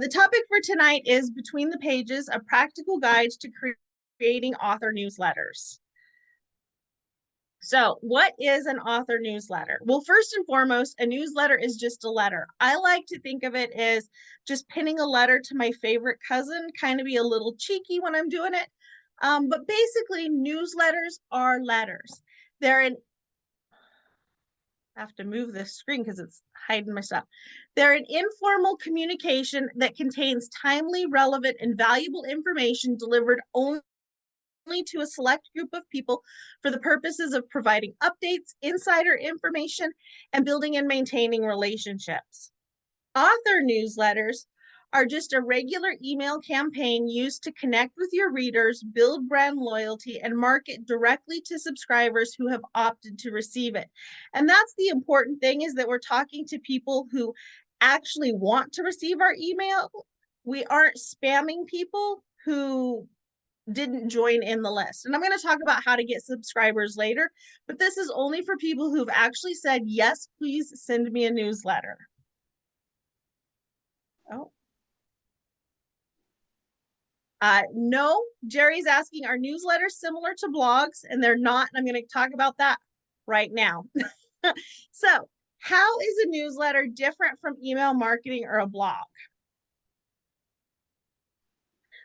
The topic for tonight is Between the Pages, a practical guide to creating author newsletters. So, what is an author newsletter? Well, first and foremost, a newsletter is just a letter. I like to think of it as just pinning a letter to my favorite cousin, kind of be a little cheeky when I'm doing it. But basically, newsletters are letters. They're an I have to move this screen because it's hiding my stuff. They're an informal communication that contains timely, relevant, and valuable information delivered only to a select group of people for the purposes of providing updates, insider information, and building and maintaining relationships. Author newsletters are just a regular email campaign used to connect with your readers, build brand loyalty, and market directly to subscribers who have opted to receive it. And that's the important thing, is that we're talking to people who actually want to receive our email. We aren't spamming people who didn't join in the list. And I'm going to talk about how to get subscribers later, but this is only for people who've actually said, yes, please send me a newsletter. Oh. No, Jerry's asking, are newsletters similar to blogs? And they're not. And I'm going to talk about that right now. So, how is a newsletter different from email marketing or a blog?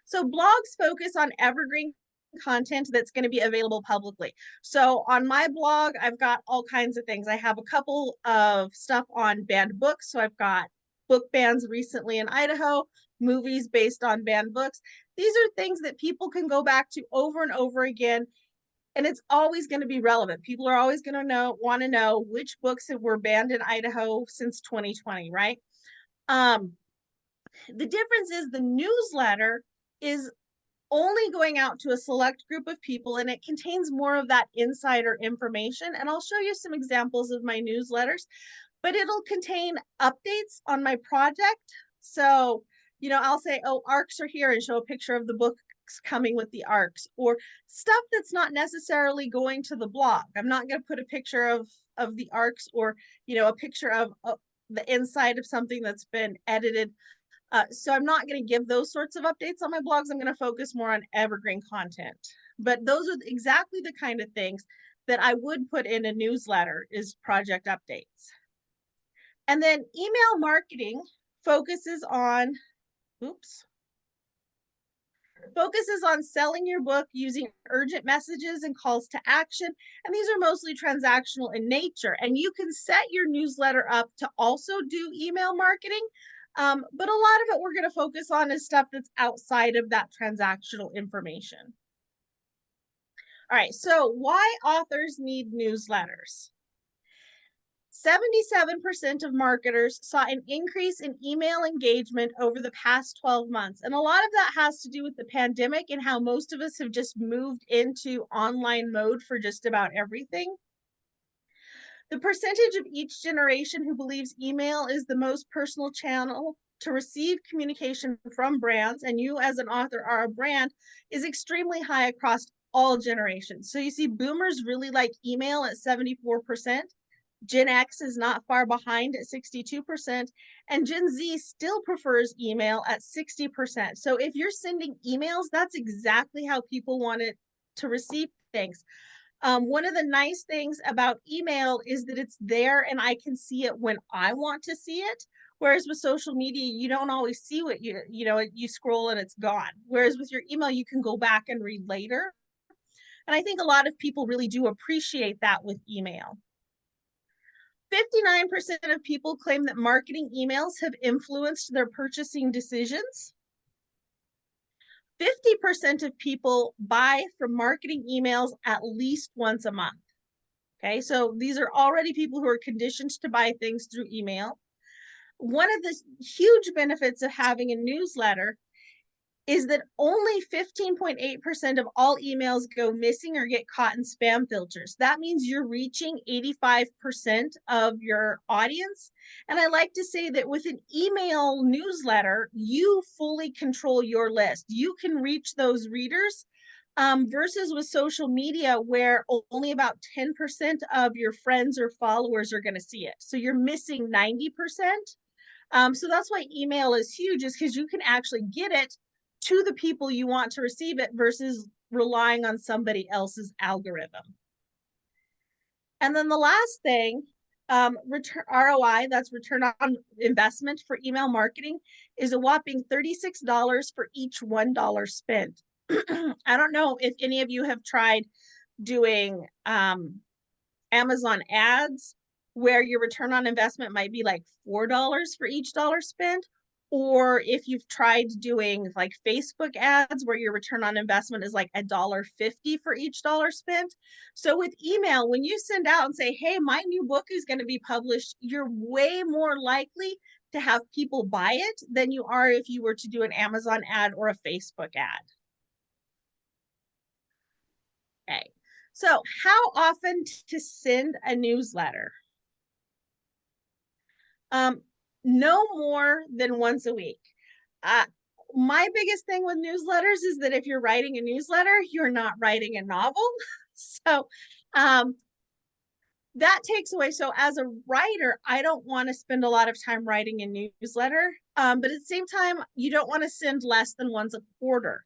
So, blogs focus on evergreen content that's going to be available publicly. So, on my blog, I've got all kinds of things. I have a couple of stuff on banned books. So, I've got book bans recently in Idaho, movies based on banned books. These are things that people can go back to over and over again, and it's always going to be relevant. People are always going to want to know which books were banned in Idaho since 2020, right? The difference is the newsletter is only going out to a select group of people, and it contains more of that insider information. And I'll show you some examples of my newsletters, but it'll contain updates on my project. So, I'll say, oh, ARCs are here, and show a picture of the books coming with the ARCs, or stuff that's not necessarily going to the blog. I'm not going to put a picture of the ARCs, or, a picture of the inside of something that's been edited. So I'm not going to give those sorts of updates on my blogs. I'm going to focus more on evergreen content. But those are exactly the kind of things that I would put in a newsletter, is project updates. And then email marketing focuses on selling your book using urgent messages and calls to action. And these are mostly transactional in nature. And you can set your newsletter up to also do email marketing. But a lot of it we're going to focus on is stuff that's outside of that transactional information. All right, so why authors need newsletters? 77% of marketers saw an increase in email engagement over the past 12 months. And a lot of that has to do with the pandemic and how most of us have just moved into online mode for just about everything. The percentage of each generation who believes email is the most personal channel to receive communication from brands, and you as an author are a brand, is extremely high across all generations. So you see boomers really like email at 74%. Gen X is not far behind at 62%, and Gen Z still prefers email at 60%. So if you're sending emails, that's exactly how people want it to receive things. One of the nice things about email is that it's there and I can see it when I want to see it. Whereas with social media, you don't always see what you scroll and it's gone. Whereas with your email, you can go back and read later. And I think a lot of people really do appreciate that with email. 59% of people claim that marketing emails have influenced their purchasing decisions. 50% of people buy from marketing emails at least once a month. Okay, so these are already people who are conditioned to buy things through email. One of the huge benefits of having a newsletter is that only 15.8% of all emails go missing or get caught in spam filters. That means you're reaching 85% of your audience. And I like to say that with an email newsletter, you fully control your list. You can reach those readers versus with social media, where only about 10% of your friends or followers are going to see it. So you're missing 90%. So that's why email is huge, is because you can actually get it to the people you want to receive it versus relying on somebody else's algorithm. And then the last thing, return ROI, that's return on investment for email marketing, is a whopping $36 for each $1 spent. I don't know if any of you have tried doing Amazon ads where your return on investment might be like $4 for each dollar spent, or if you've tried doing like Facebook ads where your return on investment is like $1.50 for each dollar spent. So with email, when you send out and say, hey, my new book is going to be published, you're way more likely to have people buy it than you are if you were to do an Amazon ad or a Facebook ad. Okay. So how often to send a newsletter? No more than once a week. My biggest thing with newsletters is that if you're writing a newsletter, you're not writing a novel. So that takes away. So as a writer, I don't want to spend a lot of time writing a newsletter. But at the same time, you don't want to send less than once a quarter.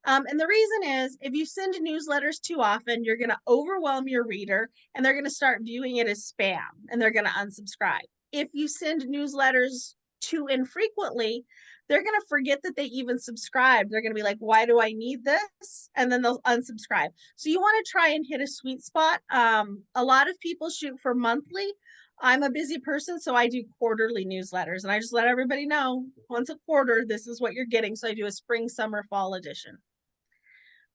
And the reason is if you send newsletters too often, you're going to overwhelm your reader and they're going to start viewing it as spam and they're going to unsubscribe. If you send newsletters too infrequently, they're going to forget that they even subscribed. They're going to be like, why do I need this? And then they'll unsubscribe. So you want to try and hit a sweet spot. A lot of people shoot for monthly. I'm a busy person, so I do quarterly newsletters and I just let everybody know once a quarter, this is what you're getting. So I do a spring, summer, fall edition.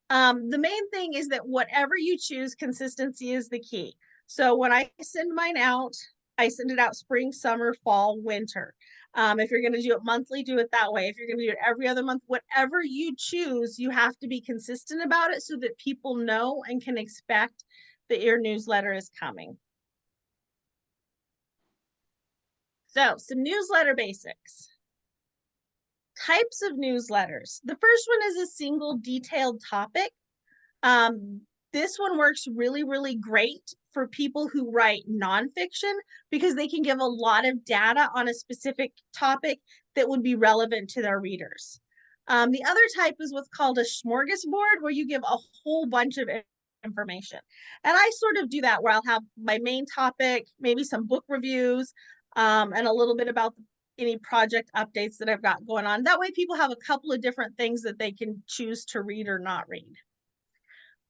The main thing is that whatever you choose, consistency is the key. So when I send mine out, I send it out spring, summer, fall, winter. If you're going to do it monthly, do it that way. If you're going to do it every other month, whatever you choose, you have to be consistent about it so that people know and can expect that your newsletter is coming. So some newsletter basics. Types of newsletters. The first one is a single detailed topic. This one works really, really great for people who write nonfiction because they can give a lot of data on a specific topic that would be relevant to their readers. The other type is what's called a smorgasbord, where you give a whole bunch of information. And I sort of do that where I'll have my main topic, maybe some book reviews, and a little bit about any project updates that I've got going on. That way people have a couple of different things that they can choose to read or not read.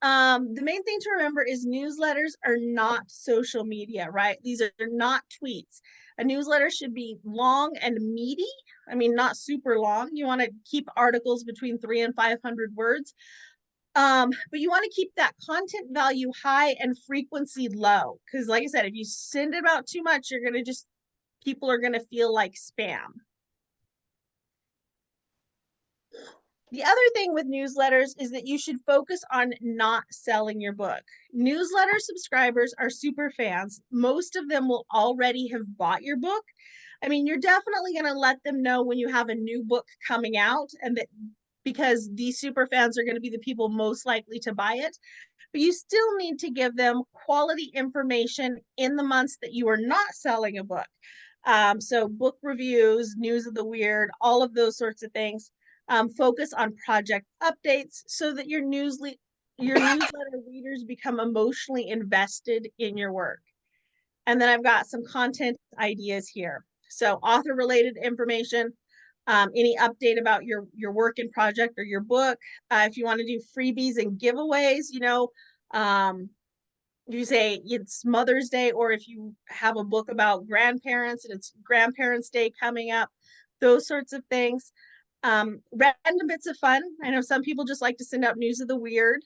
The main thing to remember is newsletters are not social media, right? These are not tweets. A newsletter should be long and meaty. I mean, not super long. You want to keep articles between 300 and 500 words. But you want to keep that content value high and frequency low. Because like I said, if you send it out too much, you're going to people are going to feel like spam. The other thing with newsletters is that you should focus on not selling your book. Newsletter subscribers are super fans. Most of them will already have bought your book. I mean, you're definitely going to let them know when you have a new book coming out, and that because these super fans are going to be the people most likely to buy it. But you still need to give them quality information in the months that you are not selling a book. So book reviews, news of the weird, all of those sorts of things. Focus on project updates so that your newsletter readers become emotionally invested in your work. And then I've got some content ideas here. So author related information, any update about your work and project or your book. If you want to do freebies and giveaways, you say it's Mother's Day, or if you have a book about grandparents and it's Grandparents' Day coming up, those sorts of things. Random bits of fun. I know some people just like to send out news of the weird.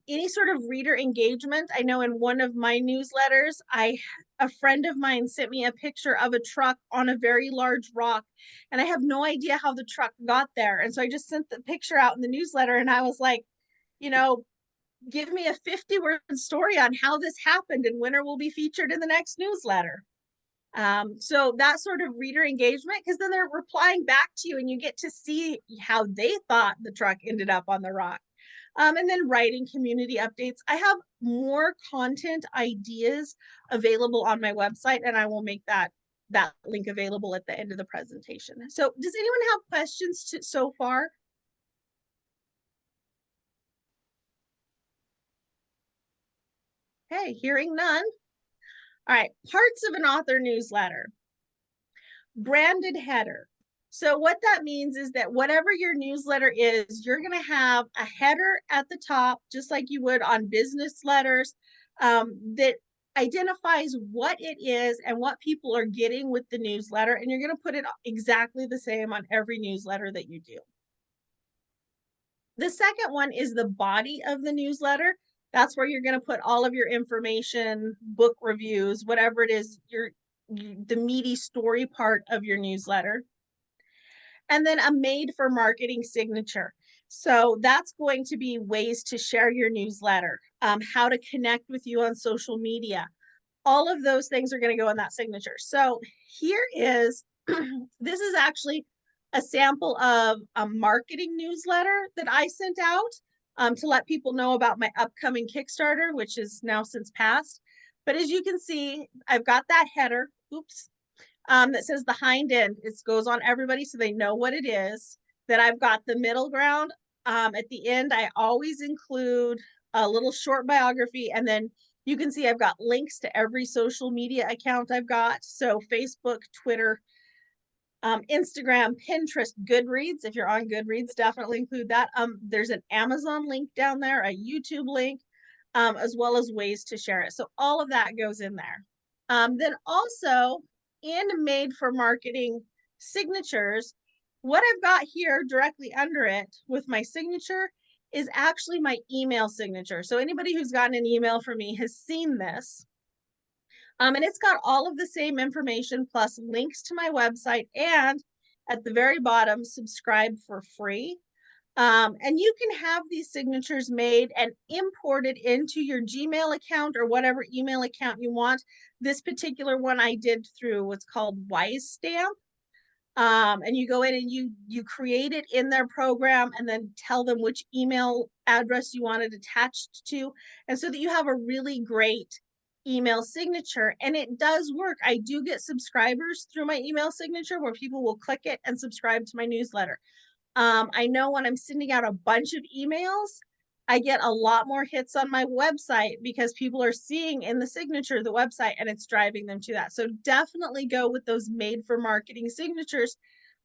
Any sort of reader engagement. I know in one of my newsletters, a friend of mine sent me a picture of a truck on a very large rock, and I have no idea how the truck got there. And so I just sent the picture out in the newsletter, and I was like, give me a 50-word story on how this happened, and winner will be featured in the next newsletter. So that sort of reader engagement, because then they're replying back to you and you get to see how they thought the truck ended up on the rock. And then writing community updates. I have more content ideas available on my website, and I will make that that link available at the end of the presentation. So does anyone have questions so far? Okay, hearing none. All right, parts of an author newsletter. Branded header. So what that means is that whatever your newsletter is, you're going to have a header at the top, just like you would on business letters, that identifies what it is and what people are getting with the newsletter. And you're going to put it exactly the same on every newsletter that you do. The second one is the body of the newsletter. That's where you're going to put all of your information, book reviews, whatever it is, the meaty story part of your newsletter. And then a made for marketing signature. So that's going to be ways to share your newsletter, how to connect with you on social media. All of those things are going to go in that signature. So here is, this is actually a sample of a marketing newsletter that I sent out to let people know about my upcoming Kickstarter, which is now since passed. But as you can see, I've got that header. Oops. That says the hind end. It goes on everybody so they know what it is. Then I've got the middle ground. At the end, I always include a little short biography. And then you can see I've got links to every social media account I've got. So Facebook, Twitter, Instagram, Pinterest, Goodreads. If you're on Goodreads, definitely include that. There's an Amazon link down there, a YouTube link, as well as ways to share it. So all of that goes in there. Then also in made for marketing signatures, what I've got here directly under it with my signature is actually my email signature. So anybody who's gotten an email from me has seen this. And it's got all of the same information plus links to my website, and at the very bottom, subscribe for free. And you can have these signatures made and imported into your Gmail account or whatever email account you want. This particular one I did through what's called WiseStamp. And you go in and you create it in their program and then tell them which email address you want it attached to. And so that you have a really great email signature. And it does work. I do get subscribers through my email signature where people will click it and subscribe to my newsletter. I know when I'm sending out a bunch of emails, I get a lot more hits on my website because people are seeing in the signature the website and it's driving them to that. So definitely go with those made for marketing signatures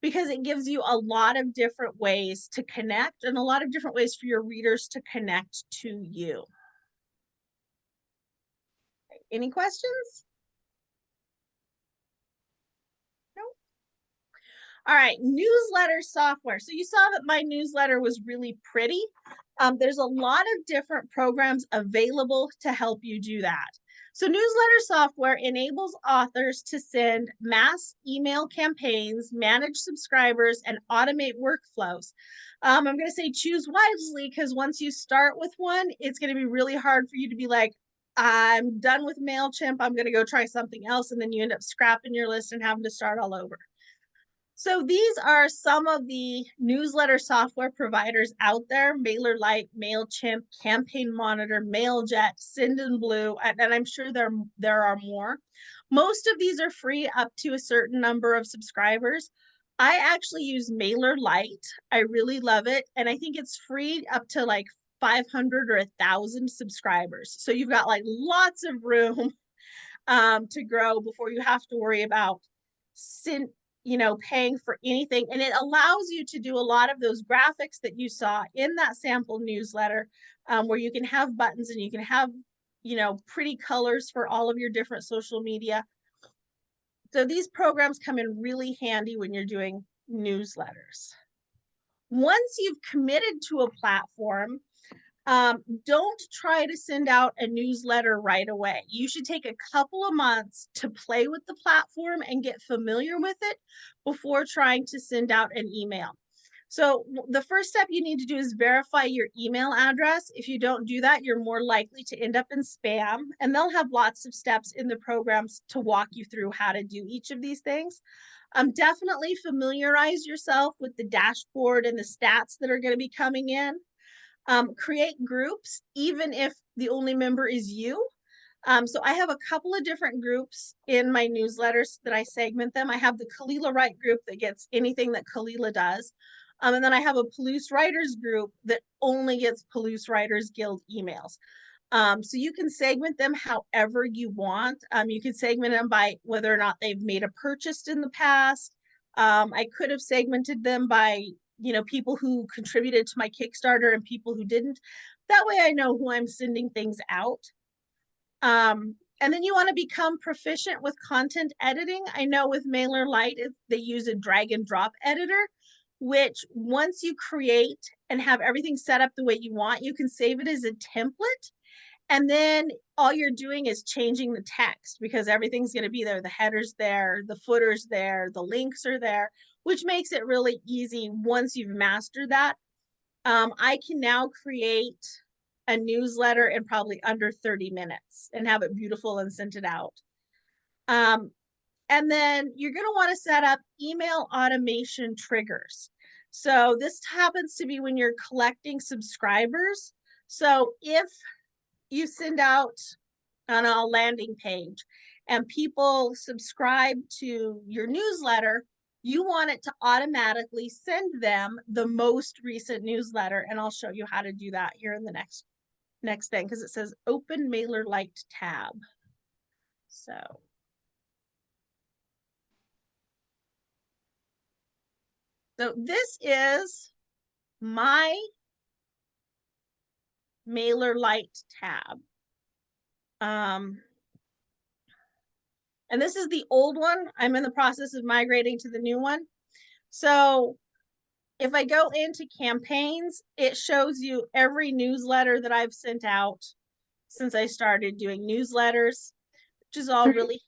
because it gives you a lot of different ways to connect and a lot of different ways for your readers to connect to you. Any questions? No? All right, newsletter software. So you saw that my newsletter was really pretty. There's a lot of different programs available to help you do that. So newsletter software enables authors to send mass email campaigns, manage subscribers, and automate workflows. I'm going to say choose wisely because once you start with one, it's going to be really hard for you to be like, I'm done with MailChimp. I'm going to go try something else. And then you end up scrapping your list and having to start all over. So these are some of the newsletter software providers out there: MailerLite, MailChimp, Campaign Monitor, MailJet, Sendinblue, and I'm sure there are more. Most of these are free up to a certain number of subscribers. I actually use MailerLite. I really love it. And I think it's free up to like 500 or 1,000 subscribers. So you've got like lots of room to grow before you have to worry about paying for anything. And it allows you to do a lot of those graphics that you saw in that sample newsletter, where you can have buttons and you can have, pretty colors for all of your different social media. So these programs come in really handy when you're doing newsletters. Once you've committed to a platform, don't try to send out a newsletter right away. You should take a couple of months to play with the platform and get familiar with it before trying to send out an email. So the first step you need to do is verify your email address. If you don't do that, you're more likely to end up in spam, and they'll have lots of steps in the programs to walk you through how to do each of these things. Definitely familiarize yourself with the dashboard and the stats that are going to be coming in. Create groups, even if the only member is you. So I have a couple of different groups in my newsletters that I segment them. I have the Kalila Write group that gets anything that Kalila does. And then I have a Palouse Writers group that only gets Palouse Writers Guild emails. So you can segment them however you want. You can segment them by whether or not they've made a purchase in the past. I could have segmented them by, people who contributed to my Kickstarter and people who didn't. That way I know who I'm sending things out. And then you want to become proficient with content editing. I know with MailerLite, they use a drag and drop editor, which once you create and have everything set up the way you want, you can save it as a template. And then all you're doing is changing the text because everything's going to be there. The header's there, the footer's there, the links are there, which makes it really easy once you've mastered that. I can now create a newsletter in probably under 30 minutes and have it beautiful and sent it out. And then you're going to want to set up email automation triggers. So this happens to be when you're collecting subscribers. So if you send out on a landing page and people subscribe to your newsletter, you want it to automatically send them the most recent newsletter. And I'll show you how to do that here in the next thing, because it says open MailerLite tab. So this is my MailerLite tab. And this is the old one. I'm in the process of migrating to the new one. So if I go into campaigns, it shows you every newsletter that I've sent out since I started doing newsletters, which is all really.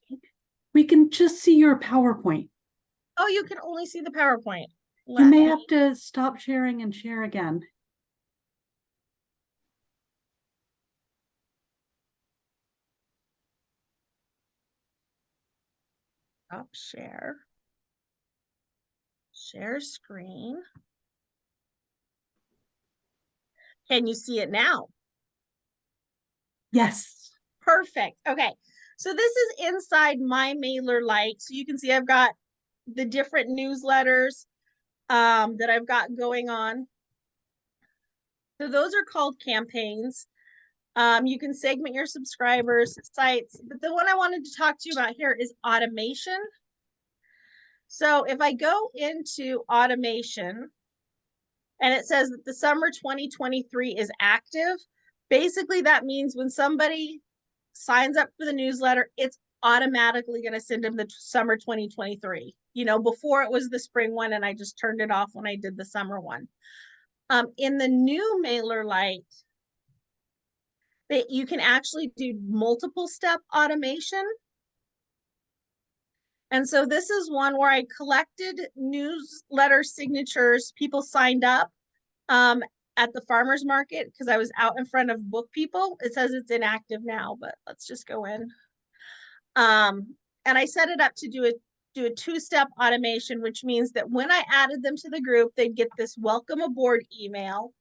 We can just see your PowerPoint. Oh, you can only see the PowerPoint. You may have to stop sharing and share again. Stop share. Share screen. Can you see it now? Yes. Perfect. Okay. So this is inside my MailerLite. So you can see I've got the different newsletters that I've got going on. So those are called campaigns. You can segment your subscribers, sites, but the one I wanted to talk to you about here is automation. So if I go into automation and it says that the summer 2023 is active, basically that means when somebody signs up for the newsletter, it's automatically going to send them the summer 2023. Before it was the spring one and I just turned it off when I did the summer one. In the new MailerLite, that you can actually do multiple step automation. And so this is one where I collected newsletter signatures. People signed up at the farmer's market because I was out in front of Book People. It says it's inactive now, but let's just go in. And I set it up to do a two-step automation, which means that when I added them to the group, they'd get this welcome aboard email.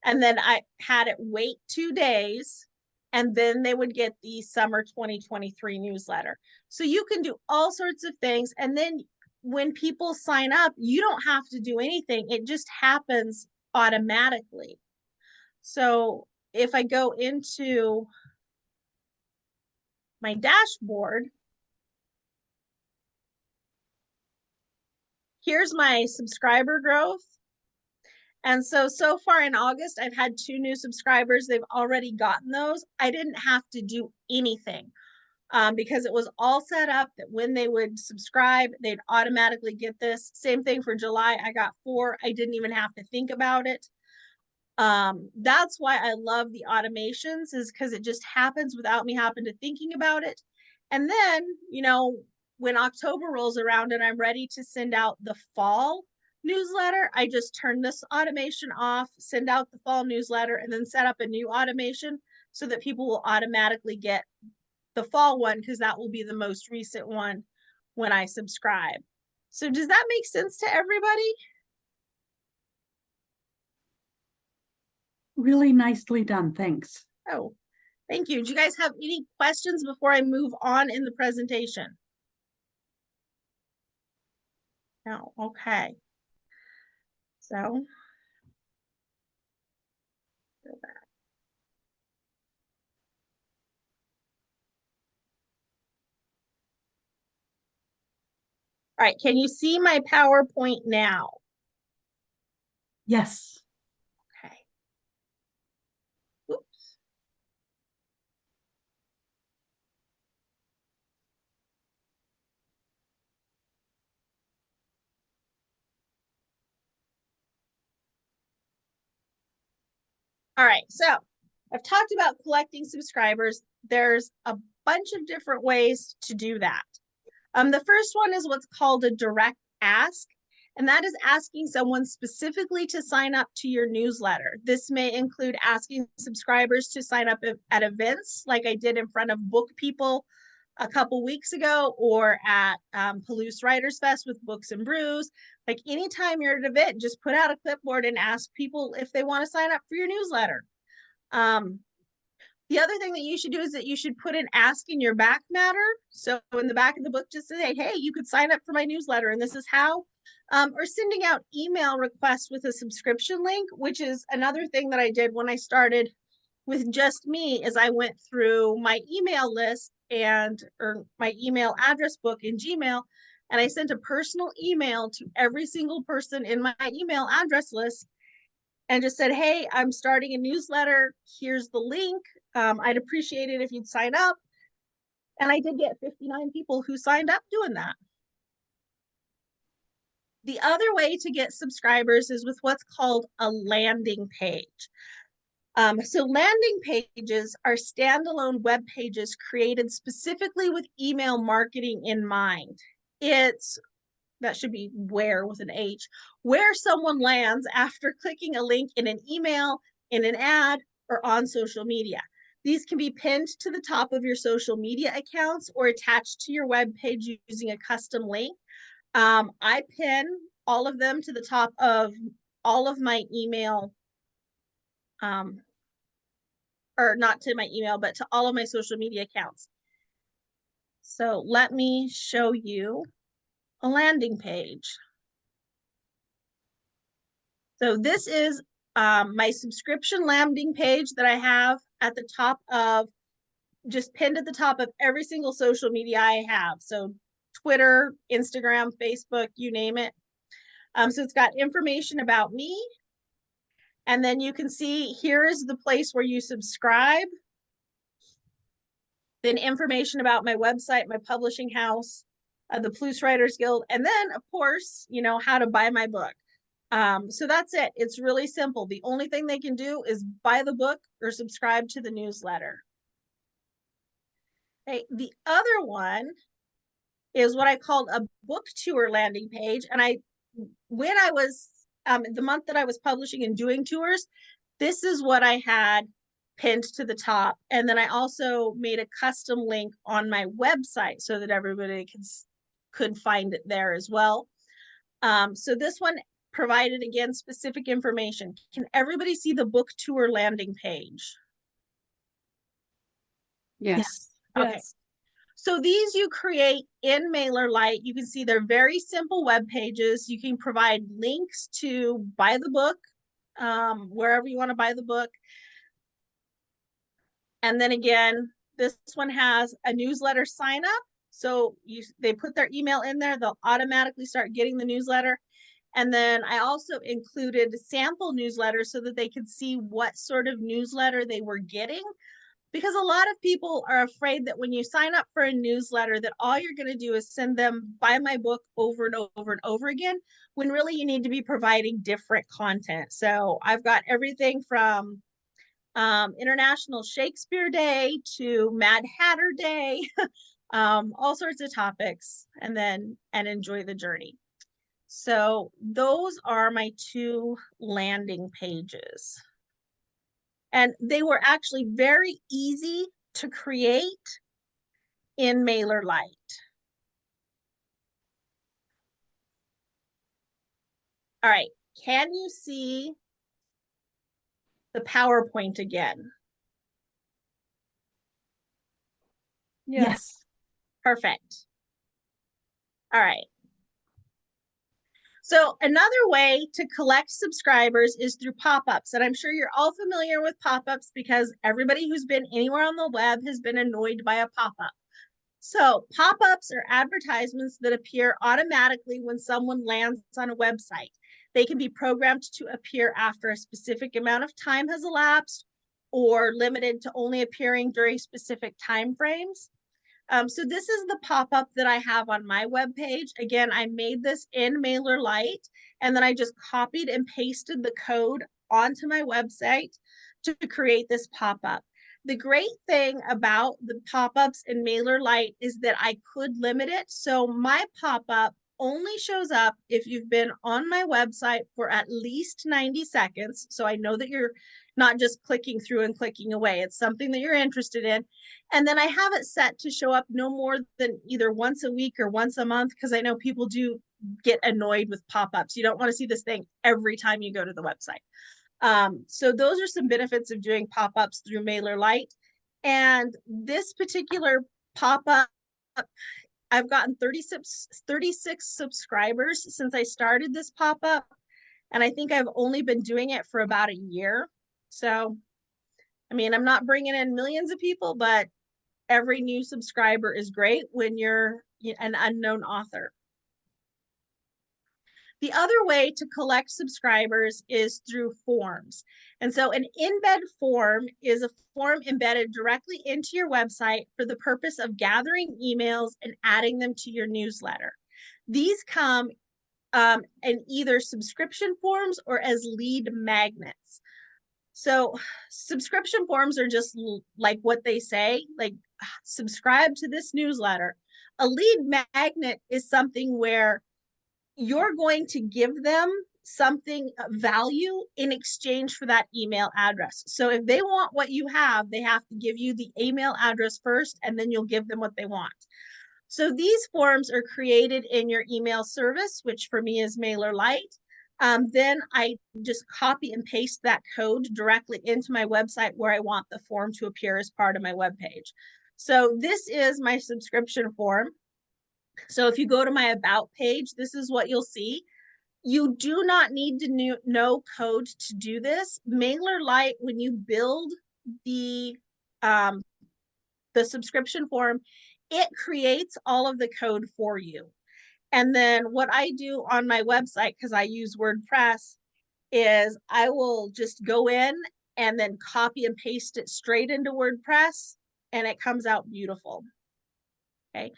And then I had it wait 2 days, and then they would get the summer 2023 newsletter. So you can do all sorts of things. And then when people sign up, you don't have to do anything. It just happens automatically. So if I go into my dashboard, here's my subscriber growth. And so far in August, I've had 2 new subscribers. They've already gotten those. I didn't have to do anything because it was all set up that when they would subscribe, they'd automatically get this. Same thing for July. I got 4. I didn't even have to think about it. That's why I love the automations, is because it just happens without me having to thinking about it. And then, when October rolls around and I'm ready to send out the fall newsletter, I just turn this automation off, send out the fall newsletter, and then set up a new automation so that people will automatically get the fall one, because that will be the most recent one when I subscribe. So does that make sense to everybody? Really nicely done. Thanks. Oh, Thank you. Do you guys have any questions before I move on in the presentation? No, okay. So. All right, can you see my PowerPoint now? Yes. Okay. Oops. All right, so I've talked about collecting subscribers. There's a bunch of different ways to do that. The first one is what's called a direct ask, and that is asking someone specifically to sign up to your newsletter. This may include asking subscribers to sign up at events like I did in front of Book People a couple weeks ago, or at Palouse Writers Fest with Books and Brews. Like anytime you're at an event, just put out a clipboard and ask people if they want to sign up for your newsletter. The other thing that you should do is that you should put an ask in your back matter. So in the back of the book, just say, hey, you could sign up for my newsletter and this is how. Or sending out email requests with a subscription link, which is another thing that I did when I started with just me, is I went through my email list or my email address book in Gmail, and I sent a personal email to every single person in my email address list and just said, hey, I'm starting a newsletter. Here's the link. I'd appreciate it if you'd sign up. And I did get 59 people who signed up doing that. The other way to get subscribers is with what's called a landing page. So landing pages are standalone web pages created specifically with email marketing in mind. That should be where with an H, where someone lands after clicking a link in an email, in an ad, or on social media. These can be pinned to the top of your social media accounts or attached to your web page using a custom link. I pin all of them to the top of all of my email, or not to my email, but to all of my social media accounts. So let me show you a landing page. So this is my subscription landing page that I have at the top of, just pinned at the top of every single social media I have. So Twitter, Instagram, Facebook, you name it. So it's got information about me. And then you can see here is the place where you subscribe. Then information about my website, my publishing house, the Palouse Writers Guild. And then, of course, how to buy my book. So that's it. It's really simple. The only thing they can do is buy the book or subscribe to the newsletter. Okay, the other one is what I called a book tour landing page. And when I was, the month that I was publishing and doing tours, this is what I had pinned to the top. And then I also made a custom link on my website so that everybody could find it there as well. So this one provided, again, specific information. Can everybody see the book tour landing page? Yes. Okay. Yes. So these you create in MailerLite. You can see they're very simple web pages. You can provide links to buy the book, wherever you want to buy the book. And then again, this one has a newsletter sign up. So they put their email in there, they'll automatically start getting the newsletter. And then I also included sample newsletters so that they could see what sort of newsletter they were getting. Because a lot of people are afraid that when you sign up for a newsletter, that all you're going to do is send them buy my book over and over and over again, when really you need to be providing different content. So I've got everything from International Shakespeare Day to Mad Hatter Day, all sorts of topics, and enjoy the journey. So those are my two landing pages. And they were actually very easy to create in MailerLite. All right, can you see the PowerPoint again? Yes. Perfect. All right. So another way to collect subscribers is through pop-ups. And I'm sure you're all familiar with pop-ups because everybody who's been anywhere on the web has been annoyed by a pop-up. So pop-ups are advertisements that appear automatically when someone lands on a website. They can be programmed to appear after a specific amount of time has elapsed or limited to only appearing during specific time frames. So this is the pop-up that I have on my webpage. Again, I made this in MailerLite, and then I just copied and pasted the code onto my website to create this pop-up. The great thing about the pop-ups in MailerLite is that I could limit it. So my pop-up only shows up if you've been on my website for at least 90 seconds. So I know that you're not just clicking through and clicking away. It's something that you're interested in. And then I have it set to show up no more than either once a week or once a month, because I know people do get annoyed with pop-ups. You don't want to see this thing every time you go to the website. So those are some benefits of doing pop-ups through MailerLite. And this particular pop-up, I've gotten 36 subscribers since I started this pop-up. And I think I've only been doing it for about a year. So, I mean, I'm not bringing in millions of people, but every new subscriber is great when you're an unknown author. The other way to collect subscribers is through forms. And so an embed form is a form embedded directly into your website for the purpose of gathering emails and adding them to your newsletter. These come in either subscription forms or as lead magnets. So subscription forms are just like what they say, like subscribe to this newsletter. A lead magnet is something where you're going to give them something value in exchange for that email address. So if they want what you have, they have to give you the email address first, and then you'll give them what they want. So these forms are created in your email service, which for me is MailerLite. Then I just copy and paste that code directly into my website where I want the form to appear as part of my web page. So this is my subscription form. So if you go to my About page, this is what you'll see. You do not need to know code to do this. MailerLite, when you build the subscription form, it creates all of the code for you. And then what I do on my website, because I use WordPress, is I will just go in and then copy and paste it straight into WordPress, and it comes out beautiful. Okay.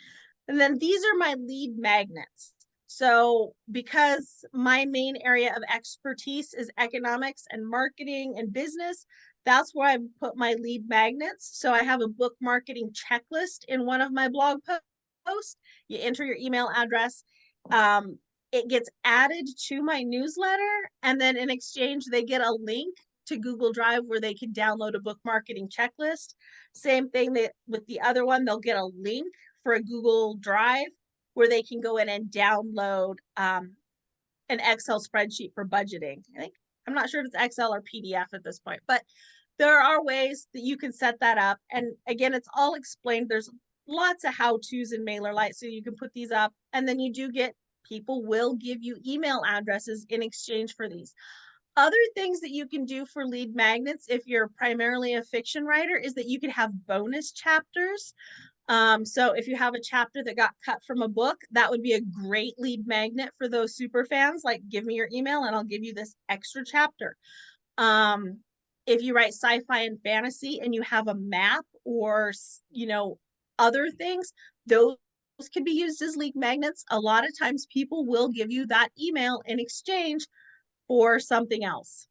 And then these are my lead magnets. So because my main area of expertise is economics and marketing and business, that's where I put my lead magnets. So I have a book marketing checklist in one of my blog posts. You enter your email address. It gets added to my newsletter. And then in exchange, they get a link to Google Drive where they can download a book marketing checklist. Same thing with the other one, they'll get a link for a Google Drive where they can go in and download an Excel spreadsheet for budgeting. I'm not sure if it's Excel or PDF at this point, but there are ways that you can set that up. And again, it's all explained. There's lots of how-tos in MailerLite, so you can put these up, and then you do get, people will give you email addresses in exchange for these. Other things that you can do for lead magnets, if you're primarily a fiction writer, is that you could have bonus chapters. So if you have a chapter that got cut from a book, that would be a great lead magnet for those super fans. Like, give me your email and I'll give you this extra chapter. If you write sci-fi and fantasy and you have a map or, other things, those can be used as lead magnets. A lot of times people will give you that email in exchange for something else.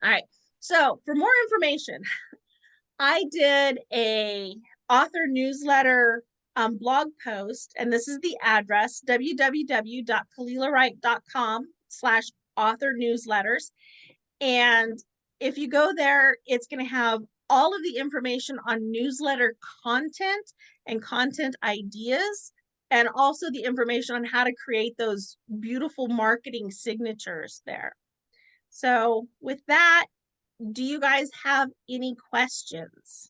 All right. So for more information, I did a author newsletter blog post, and this is the address, www.kalilah-wright.com/author newsletters. And if you go there, it's going to have all of the information on newsletter content and content ideas, and also the information on how to create those beautiful marketing signatures there. So with that, do you guys have any questions?